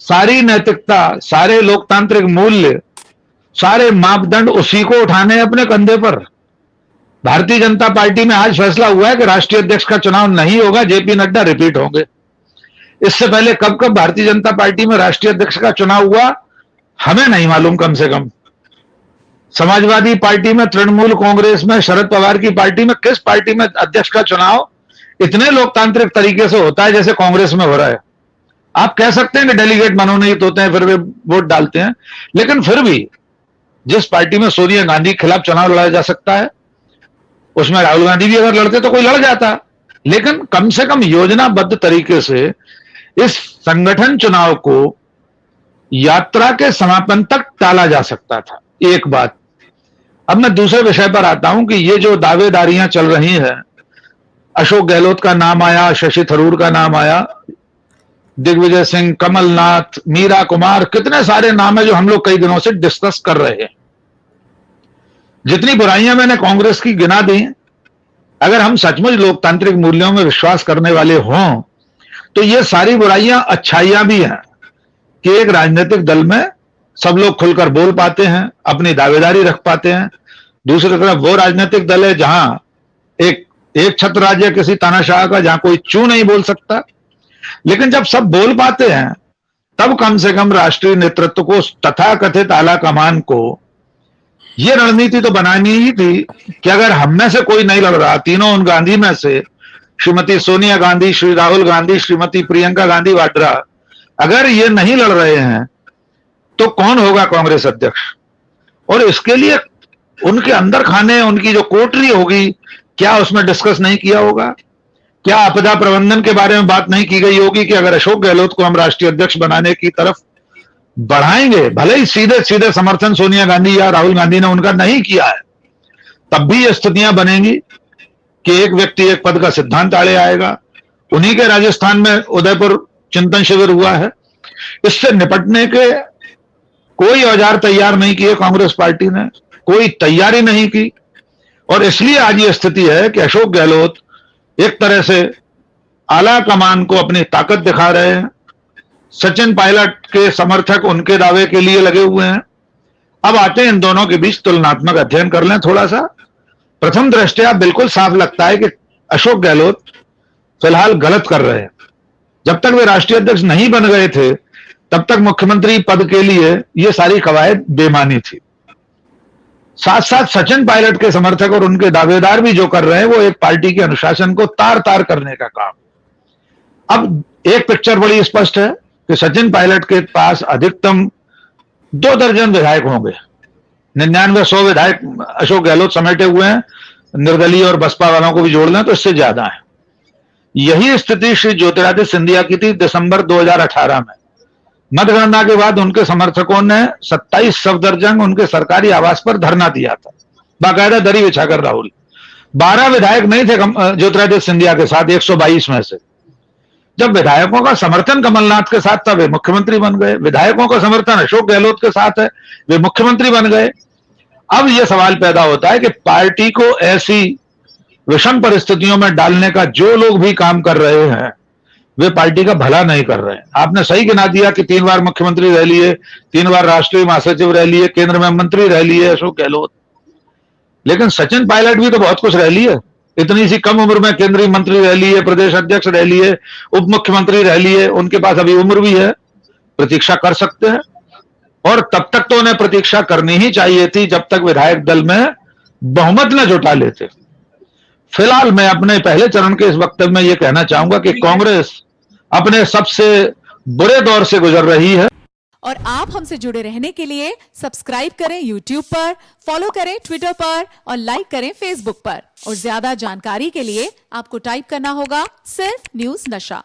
सारी नैतिकता, सारे लोकतांत्रिक मूल्य, सारे मापदंड उसी को उठाने हैं अपने कंधे पर। भारतीय जनता पार्टी में आज फैसला हुआ है कि राष्ट्रीय अध्यक्ष का चुनाव नहीं होगा, जेपी नड्डा रिपीट होंगे। इससे पहले कब कब भारतीय जनता पार्टी में राष्ट्रीय अध्यक्ष का चुनाव हुआ हमें नहीं मालूम। कम से कम समाजवादी पार्टी में, तृणमूल कांग्रेस में, शरद पवार की पार्टी में, किस पार्टी में अध्यक्ष का चुनाव इतने लोकतांत्रिक तरीके से होता है जैसे कांग्रेस में हो रहा है? आप कह सकते हैं कि डेलीगेट मनोनीत होते हैं, फिर वे वोट डालते हैं, लेकिन फिर भी जिस पार्टी में सोनिया गांधी के खिलाफ चुनाव लड़ा जा सकता है, उसमें राहुल गांधी भी अगर लड़ते तो कोई लड़ जाता। लेकिन कम से कम योजनाबद्ध तरीके से इस संगठन चुनाव को यात्रा के समापन तक टाला जा सकता था। एक बात। अब मैं दूसरे विषय पर आता हूं कि ये जो दावेदारियां चल रही हैं, अशोक गहलोत का नाम आया, शशि थरूर का नाम आया, दिग्विजय सिंह, कमलनाथ, मीरा कुमार, कितने सारे नाम है जो हम लोग कई दिनों से डिस्कस कर रहे हैं। जितनी बुराइयां मैंने कांग्रेस की गिना दी, अगर हम सचमुच लोकतांत्रिक मूल्यों में विश्वास करने वाले हों तो ये सारी बुराइयां अच्छाइयां भी हैं कि एक राजनीतिक दल में सब लोग खुलकर बोल पाते हैं, अपनी दावेदारी रख पाते हैं। दूसरी तरफ वो राजनीतिक दल है जहां एक छत्र राज्य किसी तानाशाह का, जहां कोई चू नहीं बोल सकता। लेकिन जब सब बोल पाते हैं तब कम से कम राष्ट्रीय नेतृत्व को, तथाकथित आला कमान को ये रणनीति तो बनानी ही थी कि अगर हम में से कोई नहीं लड़ रहा, तीनों गांधी में से श्रीमती सोनिया गांधी, श्री राहुल गांधी, श्रीमती प्रियंका गांधी वाड्रा, अगर ये नहीं लड़ रहे हैं तो कौन होगा कांग्रेस अध्यक्ष? और इसके लिए उनके अंदर खाने, उनकी जो कोटरी होगी, क्या उसमें डिस्कस नहीं किया होगा? क्या आपदा प्रबंधन के बारे में बात नहीं की गई होगी कि अगर अशोक गहलोत को हम राष्ट्रीय अध्यक्ष बनाने की तरफ बढ़ाएंगे, भले ही सीधे सीधे समर्थन सोनिया गांधी या राहुल गांधी ने उनका नहीं किया है, तब भी ये स्थितियां बनेंगी कि एक व्यक्ति एक पद का सिद्धांत आड़े आएगा। उन्हीं के राजस्थान में उदयपुर चिंतन शिविर हुआ है। इससे निपटने के कोई औजार तैयार नहीं किए कांग्रेस पार्टी ने, कोई तैयारी नहीं की, और इसलिए आज ये स्थिति है कि अशोक गहलोत एक तरह से आला कमान को अपनी ताकत दिखा रहे हैं। सचिन पायलट के समर्थक उनके दावे के लिए लगे हुए हैं। अब आते हैं इन दोनों के बीच तुलनात्मक अध्ययन कर लें थोड़ा सा। प्रथम दृष्टया बिल्कुल साफ लगता है कि अशोक गहलोत फिलहाल गलत कर रहे हैं। जब तक वे राष्ट्रीय अध्यक्ष नहीं बन गए थे तब तक मुख्यमंत्री पद के लिए ये सारी कवायद बेमानी थी। साथ साथ सचिन पायलट के समर्थक और उनके दावेदार भी जो कर रहे हैं वो एक पार्टी के अनुशासन को तार तार करने का काम। अब एक पिक्चर बड़ी स्पष्ट है कि सचिन पायलट के पास अधिकतम 2 दर्जन विधायक होंगे। 99-100 विधायक अशोक गहलोत समेटे हुए हैं, निर्दलीय और बसपा वालों को भी जोड़ लें तो इससे ज्यादा है। यही स्थिति श्री ज्योतिरादित्य सिंधिया की थी दिसंबर 2018 में। मतगणना के बाद उनके समर्थकों ने 27 सफदरजंग उनके सरकारी आवास पर धरना दिया था, बाकायदा दरी बिछाकर। राहुल 12 विधायक नहीं थे ज्योतिरादित्य सिंधिया के साथ 122 में से। जब विधायकों का समर्थन कमलनाथ के साथ था वे मुख्यमंत्री बन गए, विधायकों का समर्थन अशोक गहलोत के साथ है वे मुख्यमंत्री बन गए। अब यह सवाल पैदा होता है कि पार्टी को ऐसी विषम परिस्थितियों में डालने का जो लोग भी काम कर रहे हैं वे पार्टी का भला नहीं कर रहे हैं। आपने सही गिना दिया कि 3 बार मुख्यमंत्री रह लिए, 3 बार राष्ट्रीय महासचिव रह लिए, केंद्र में मंत्री रह लिए अशोक गहलोत। लेकिन सचिन पायलट भी तो बहुत कुछ रह लिए। इतनी सी कम उम्र में केंद्रीय मंत्री रह लिए, प्रदेश अध्यक्ष रह लिए, उप मुख्यमंत्री रह लिए। उनके पास अभी उम्र भी है, प्रतीक्षा कर सकते हैं। और तब तक तो उन्हें प्रतीक्षा करनी ही चाहिए थी जब तक विधायक दल में बहुमत न जुटा लेते। फिलहाल मैं अपने पहले चरण के इस वक्तव्य में यह कहना चाहूंगा कि कांग्रेस अपने सबसे बुरे दौर से गुजर रही है। और आप हमसे जुड़े रहने के लिए सब्सक्राइब करें YouTube पर, फॉलो करें Twitter पर और लाइक करें Facebook पर। और ज्यादा जानकारी के लिए आपको टाइप करना होगा सिर्फ न्यूज़ नशा।